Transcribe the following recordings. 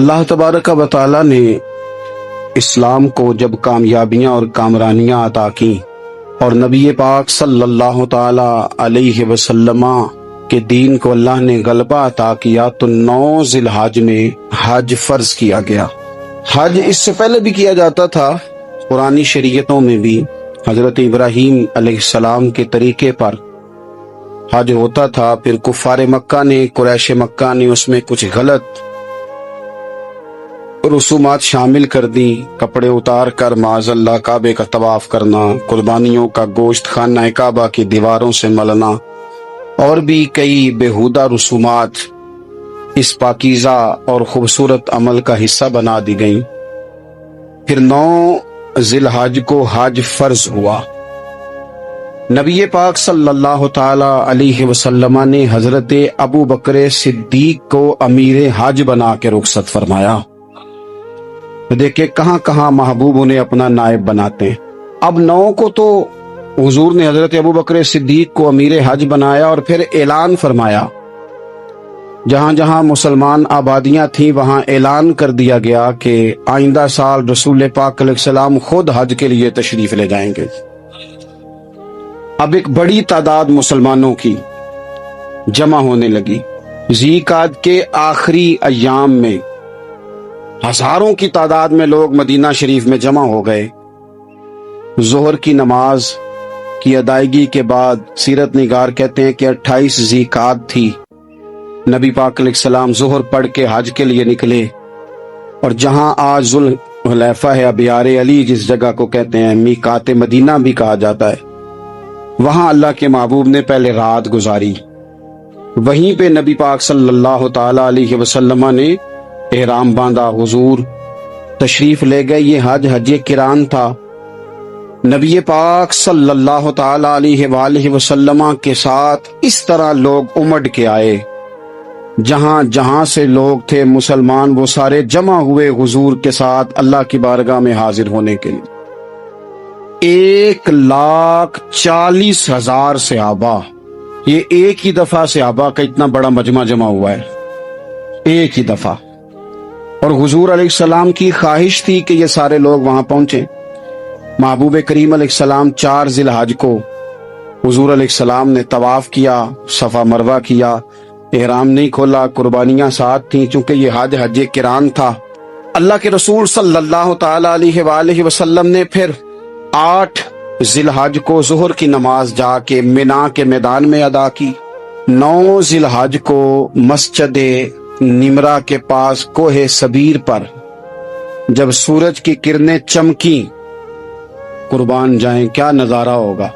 اللہ تبارک و تعالی نے اسلام کو جب کامیابیاں اور کامرانیاں عطا کی اور نبی پاک صلی اللہ تعالی علیہ وسلم کے دین کو اللہ نے غلبہ عطا کیا تو 9 ذی الحج میں حج فرض کیا گیا۔ حج اس سے پہلے بھی کیا جاتا تھا، قرآنی شریعتوں میں بھی حضرت ابراہیم علیہ السلام کے طریقے پر حج ہوتا تھا، پھر کفار مکہ نے، قریش مکہ نے اس میں کچھ غلط رسومات شامل کر دی، کپڑے اتار کر معاذ اللہ کعبے کا طواف کرنا، قربانیوں کا گوشت خانہ کعبہ کی دیواروں سے ملنا اور بھی کئی بےہودہ رسومات اس پاکیزہ اور خوبصورت عمل کا حصہ بنا دی گئیں۔ پھر 9 ذی الحج کو حج فرض ہوا۔ نبی پاک صلی اللہ تعالی علیہ وسلم نے حضرت ابو بکر صدیق کو امیر حج بنا کے رخصت فرمایا۔ دیکھیں کہاں کہاں محبوب انہیں اپنا نائب بناتے ہیں۔ اب 9 کو تو حضور نے حضرت ابو بکر صدیق کو امیر حج بنایا اور پھر اعلان فرمایا، جہاں جہاں مسلمان آبادیاں تھیں وہاں اعلان کر دیا گیا کہ آئندہ سال رسول پاک علیہ السلام خود حج کے لیے تشریف لے جائیں گے۔ اب ایک بڑی تعداد مسلمانوں کی جمع ہونے لگی۔ ذی قعدہ کے آخری ایام میں ہزاروں کی تعداد میں لوگ مدینہ شریف میں جمع ہو گئے۔ ظہر کی نماز کی ادائیگی کے بعد سیرت نگار کہتے ہیں کہ 28 ذی قعدہ تھی، نبی پاک علیہ السلام ظہر پڑھ کے حج کے لیے نکلے، اور جہاں آج ذوالحلیفہ ہے، ابیار علی جس جگہ کو کہتے ہیں، میقات مدینہ بھی کہا جاتا ہے، وہاں اللہ کے محبوب نے پہلے رات گزاری۔ وہیں پہ نبی پاک صلی اللہ تعالی علیہ وسلم نے احرام باندھا، حضور تشریف لے گئے۔ یہ حج قران تھا۔ نبی پاک صلی اللہ تعالی علیہ وآلہ وسلم کے ساتھ اس طرح لوگ امڑ کے آئے، جہاں جہاں سے لوگ تھے مسلمان وہ سارے جمع ہوئے حضور کے ساتھ اللہ کی بارگاہ میں حاضر ہونے کے لیے۔ 1,40,000 صحابہ، یہ ایک ہی دفعہ صحابہ کا اتنا بڑا مجمع جمع ہوا ہے، ایک ہی دفعہ۔ اور حضور علیہ السلام کی خواہش تھی کہ یہ سارے لوگ وہاں پہنچیں۔ محبوب کریم علیہ السلام 4 ذی الحج کو حضور علیہ السلام نے طواف کیا، صفا مروہ کیا، احرام نہیں کھولا، قربانیاں ساتھ تھیں، چونکہ یہ حج قران تھا۔ اللہ کے رسول صلی اللہ تعالی علیہ وآلہ وسلم نے پھر 8 ذی الحج کو ظہر کی نماز جا کے منا کے میدان میں ادا کی۔ 9 ذی الحج کو مسجد نمرہ کے پاس کوہ صبیر پر جب سورج کی کرنیں چمکی، قربان جائیں کیا نظارہ ہوگا۔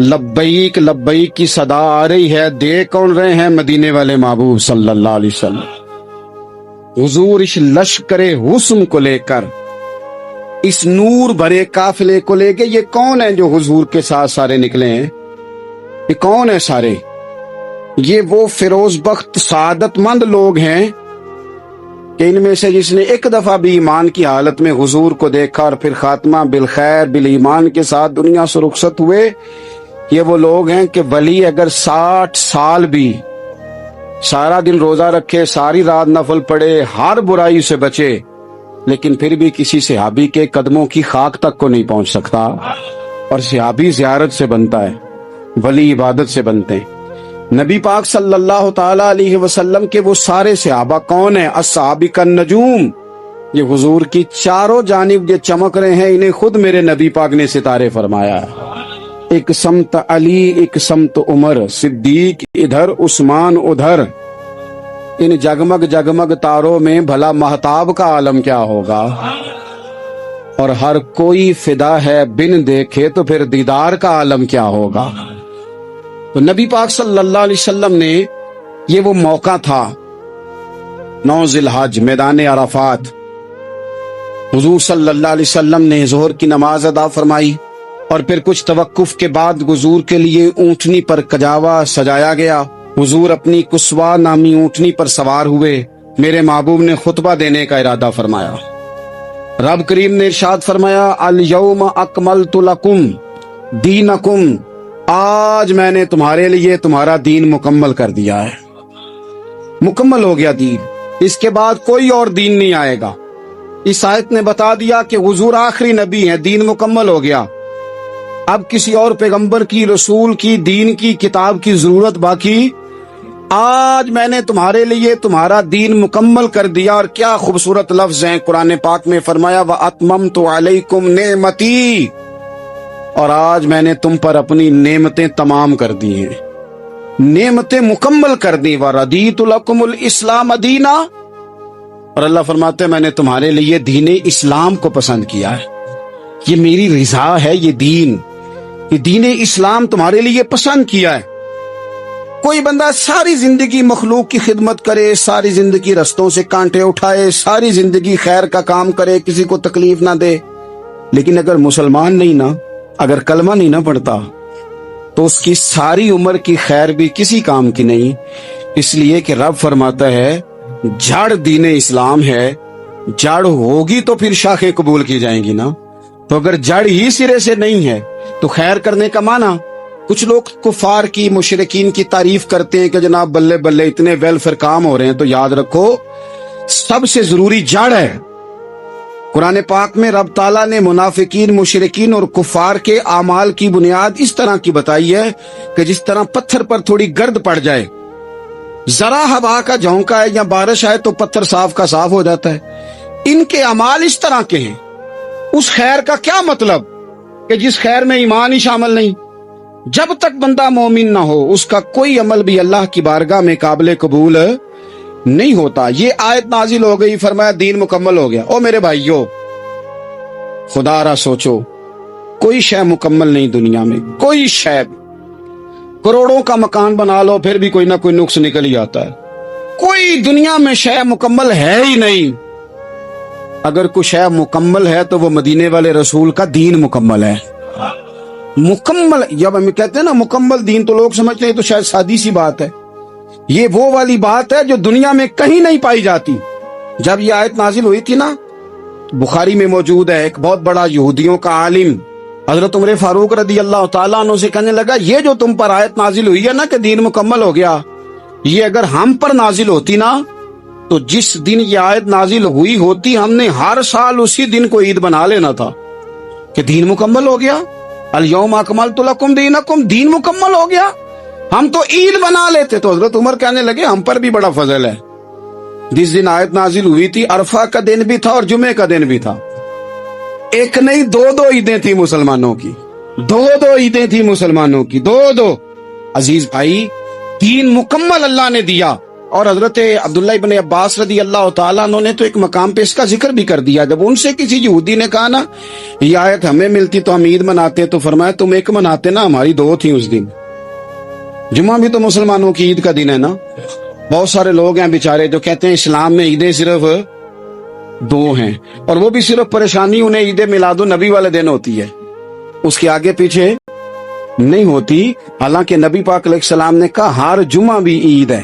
لبیک لبیک کی صدا آ رہی ہے، دیکھ کون رہے ہیں؟ مدینے والے محبوب صلی اللہ علیہ وسلم۔ حضور اس لشکر حسن کو لے کر، اس نور بھرے قافلے کو لے کے، یہ کون ہیں جو حضور کے ساتھ سارے نکلے ہیں؟ یہ کون ہیں سارے؟ یہ وہ فیروز بخت سعادت مند لوگ ہیں کہ ان میں سے جس نے ایک دفعہ بھی ایمان کی حالت میں حضور کو دیکھا اور پھر خاتمہ بالخیر بالایمان کے ساتھ دنیا سے رخصت ہوئے، یہ وہ لوگ ہیں کہ ولی اگر 60 سال بھی سارا دن روزہ رکھے، ساری رات نفل پڑھے، ہر برائی سے بچے، لیکن پھر بھی کسی صحابی کے قدموں کی خاک تک کو نہیں پہنچ سکتا۔ اور صحابی زیارت سے بنتا ہے، ولی عبادت سے بنتے ہیں۔ نبی پاک صلی اللہ تعالی علیہ وسلم کے وہ سارے صحابہ کون ہیں؟ الصحابہ النجوم، یہ حضور کی چاروں جانب یہ چمک رہے ہیں، انہیں خود میرے نبی پاک نے ستارے فرمایا ہے۔ ایک سمت علی، ایک سمت عمر، صدیق ادھر، عثمان ادھر۔ ان جگمگ جگمگ تاروں میں بھلا مہتاب کا عالم کیا ہوگا؟ اور ہر کوئی فدا ہے بن دیکھے تو پھر دیدار کا عالم کیا ہوگا؟ تو نبی پاک صلی اللہ علیہ وسلم نے یہ وہ موقع تھا، 9 ذی الحج میدان عرفات، حضور صلی اللہ علیہ وسلم نے ظہر کی نماز ادا فرمائی اور پھر کچھ توقف کے بعد حضور کے لیے اونٹنی پر کجاوا سجایا گیا۔ حضور اپنی کسوا نامی اونٹنی پر سوار ہوئے، میرے محبوب نے خطبہ دینے کا ارادہ فرمایا۔ رب کریم نے ارشاد فرمایا، الیوم اکملت لکم دینکم، آج میں نے تمہارے لیے تمہارا دین مکمل کر دیا ہے، مکمل ہو گیا دین۔ اس کے بعد کوئی اور دین نہیں آئے گا۔ اس آیت نے بتا دیا کہ حضور آخری نبی ہیں، دین مکمل ہو گیا، اب کسی اور پیغمبر کی، رسول کی، دین کی، کتاب کی ضرورت باقی۔ آج میں نے تمہارے لیے تمہارا دین مکمل کر دیا۔ اور کیا خوبصورت لفظ ہیں قرآن پاک میں فرمایا وَأَتْمَمْتُ عَلَيْكُمْ نِعْمَتِي، اور آج میں نے تم پر اپنی نعمتیں تمام کر دی ہیں، نعمتیں مکمل کر دی۔ وَرَضِيتُ لَكُمُ الْإِسْلَامَ دِينًا، اور اللہ فرماتے ہیں میں نے تمہارے لیے دین اسلام کو پسند کیا ہے، یہ میری رضا ہے، یہ دین اسلام تمہارے لیے پسند کیا ہے۔ کوئی بندہ ساری زندگی مخلوق کی خدمت کرے، ساری زندگی رستوں سے کانٹے اٹھائے، ساری زندگی خیر کا کام کرے، کسی کو تکلیف نہ دے، لیکن اگر مسلمان نہیں نا، اگر کلمہ نہیں نہ پڑھتا، تو اس کی ساری عمر کی خیر بھی کسی کام کی نہیں۔ اس لیے کہ رب فرماتا ہے جڑ دین اسلام ہے، جڑ ہوگی تو پھر شاخیں قبول کی جائیں گی نا، تو اگر جڑ ہی سرے سے نہیں ہے تو خیر کرنے کا معنی۔ کچھ لوگ کفار کی، مشرکین کی تعریف کرتے ہیں کہ جناب بلے بلے اتنے ویلفیئر کام ہو رہے ہیں، تو یاد رکھو سب سے ضروری جڑ ہے۔ قرآن پاک میں رب تعالیٰ نے منافقین، مشرکین اور کفار کے اعمال کی بنیاد اس طرح کی بتائی ہے کہ جس طرح پتھر پر تھوڑی گرد پڑ جائے، ذرا ہوا کا جھونکا ہے یا بارش آئے تو پتھر صاف کا صاف ہو جاتا ہے۔ ان کے اعمال اس طرح کے ہیں۔ اس خیر کا کیا مطلب کہ جس خیر میں ایمان ہی شامل نہیں؟ جب تک بندہ مومن نہ ہو اس کا کوئی عمل بھی اللہ کی بارگاہ میں قابل قبول نہیں ہوتا۔ یہ آیت نازل ہو گئی، فرمایا دین مکمل ہو گیا۔ او میرے بھائیو، خدا را سوچو، کوئی شے مکمل نہیں دنیا میں، کوئی شے۔ کروڑوں کا مکان بنا لو پھر بھی کوئی نہ کوئی نقص نکل ہی آتا ہے۔ کوئی دنیا میں شے مکمل ہے ہی نہیں۔ اگر کوئی شے مکمل ہے تو وہ مدینے والے رسول کا دین مکمل ہے۔ مکمل، جب ہم کہتے ہیں نا مکمل دین، تو لوگ سمجھتے ہیں تو شاید سادی سی بات ہے۔ یہ وہ والی بات ہے جو دنیا میں کہیں نہیں پائی جاتی۔ جب یہ آیت نازل ہوئی تھی نا، بخاری میں موجود ہے، ایک بہت بڑا یہودیوں کا عالم حضرت عمر فاروق رضی اللہ تعالیٰ عنہ سے کہنے لگا یہ جو تم پر آیت نازل ہوئی ہے نا کہ دین مکمل ہو گیا، یہ اگر ہم پر نازل ہوتی نا تو جس دن یہ آیت نازل ہوئی ہوتی ہم نے ہر سال اسی دن کو عید بنا لینا تھا کہ دین مکمل ہو گیا۔ الیوم اکملت لکم دینکم، دین مکمل ہو گیا، ہم تو عید بنا لیتے۔ تو حضرت عمر کہنے لگے ہم پر بھی بڑا فضل ہے، جس دن آیت نازل ہوئی تھی عرفہ کا دن بھی تھا اور جمعے کا دن بھی تھا، ایک نہیں دو عیدیں تھی مسلمانوں کی، دو عیدیں تھی مسلمانوں کی، دو۔ عزیز بھائی، دین مکمل اللہ نے دیا۔ اور حضرت عبداللہ ابن عباس رضی اللہ تعالیٰ عنہ نے تو ایک مقام پہ اس کا ذکر بھی کر دیا، جب ان سے کسی یہودی نے کہا نا یہ آیت ہمیں ملتی تو ہم عید مناتے، تو فرمایا تم ایک مناتے نا، ہماری دو تھیں اس دن۔ جمعہ بھی تو مسلمانوں کی عید کا دن ہے نا۔ بہت سارے لوگ ہیں بیچارے جو کہتے ہیں اسلام میں عیدیں صرف دو ہیں، اور وہ بھی صرف پریشانی انہیں عید میلاد النبی والے دن ہوتی ہے، اس کے آگے پیچھے نہیں ہوتی۔ حالانکہ نبی پاک علیہ السلام نے کہا ہر جمعہ بھی عید ہے،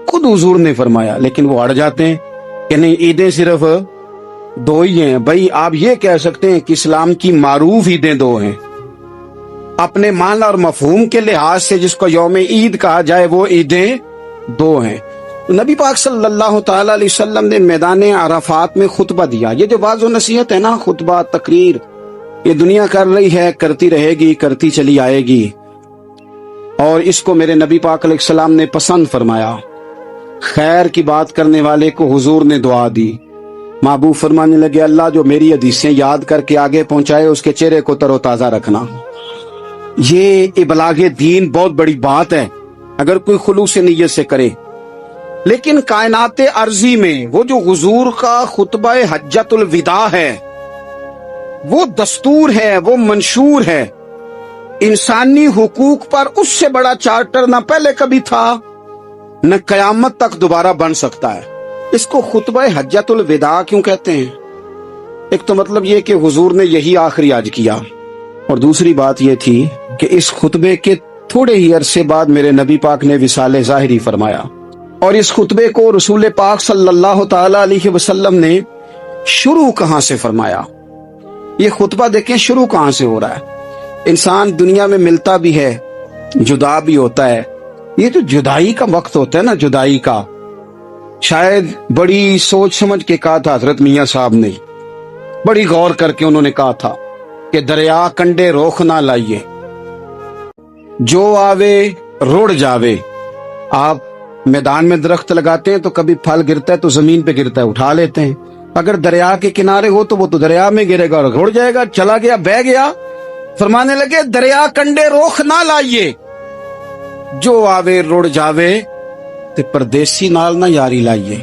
خود حضور نے فرمایا، لیکن وہ اڑ جاتے ہیں کہ نہیں عیدیں صرف دو ہی ہیں۔ بھائی آپ یہ کہہ سکتے ہیں کہ اسلام کی معروف عیدیں دو ہیں، اپنے معنی اور مفہوم کے لحاظ سے جس کو یوم عید کہا جائے وہ عیدیں دو ہیں۔ نبی پاک صلی اللہ تعالی علیہ وسلم نے میدان عرفات میں خطبہ دیا۔ یہ جو واعظ و نصیحت ہے نا، خطبہ، تقریر، یہ دنیا کر رہی ہے، کرتی رہے گی، کرتی چلی آئے گی، اور اس کو میرے نبی پاک علیہ السلام نے پسند فرمایا۔ خیر کی بات کرنے والے کو حضور نے دعا دی۔ محبوب فرمانے لگے اللہ جو میری حدیثیں یاد کر کے آگے پہنچائے اس کے چہرے کو تر و تازہ رکھنا۔ یہ ابلاغ دین بہت بڑی بات ہے اگر کوئی خلوص نیت سے کرے۔ لیکن کائنات ارضی میں وہ جو حضور کا خطبہ حجۃ الوداع ہے، وہ دستور ہے، وہ منشور ہے۔ انسانی حقوق پر اس سے بڑا چارٹر نہ پہلے کبھی تھا نہ قیامت تک دوبارہ بن سکتا ہے۔ اس کو خطبہ حجۃ الوداع کیوں کہتے ہیں؟ ایک تو مطلب یہ کہ حضور نے یہی آخری حج کیا، اور دوسری بات یہ تھی کہ اس خطبے کے تھوڑے ہی عرصے بعد میرے نبی پاک نے وصال ظاہری فرمایا، اور اس خطبے کو رسول پاک صلی اللہ تعالی علیہ وسلم نے شروع کہاں سے فرمایا؟ یہ خطبہ دیکھیں شروع کہاں سے ہو رہا ہے۔ انسان دنیا میں ملتا بھی ہے، جدا بھی ہوتا ہے۔ یہ جو جدائی کا وقت ہوتا ہے نا، جدائی کا، شاید بڑی سوچ سمجھ کے کہا تھا حضرت میاں صاحب نے، بڑی غور کر کے انہوں نے کہا تھا کہ دریا کنڈے روخ نہ لائیے، جو آوے رڑ جاوے۔ آپ میدان میں درخت لگاتے ہیں تو کبھی پھل گرتا ہے تو زمین پہ گرتا ہے، اٹھا لیتے ہیں۔ اگر دریا کے کنارے ہو تو وہ تو دریا میں گرے گا اور رڑ جائے گا، چلا گیا، بہہ گیا۔ فرمانے لگے دریا کنڈے روخ نہ لائیے، جو آوے رڑ جاوے، تے پردیسی نال نہ یاری لائیے،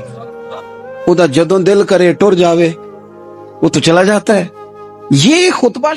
او دا جدوں دل کرے ٹر جاوے، وہ تو چلا جاتا ہے۔ یہ خطبہ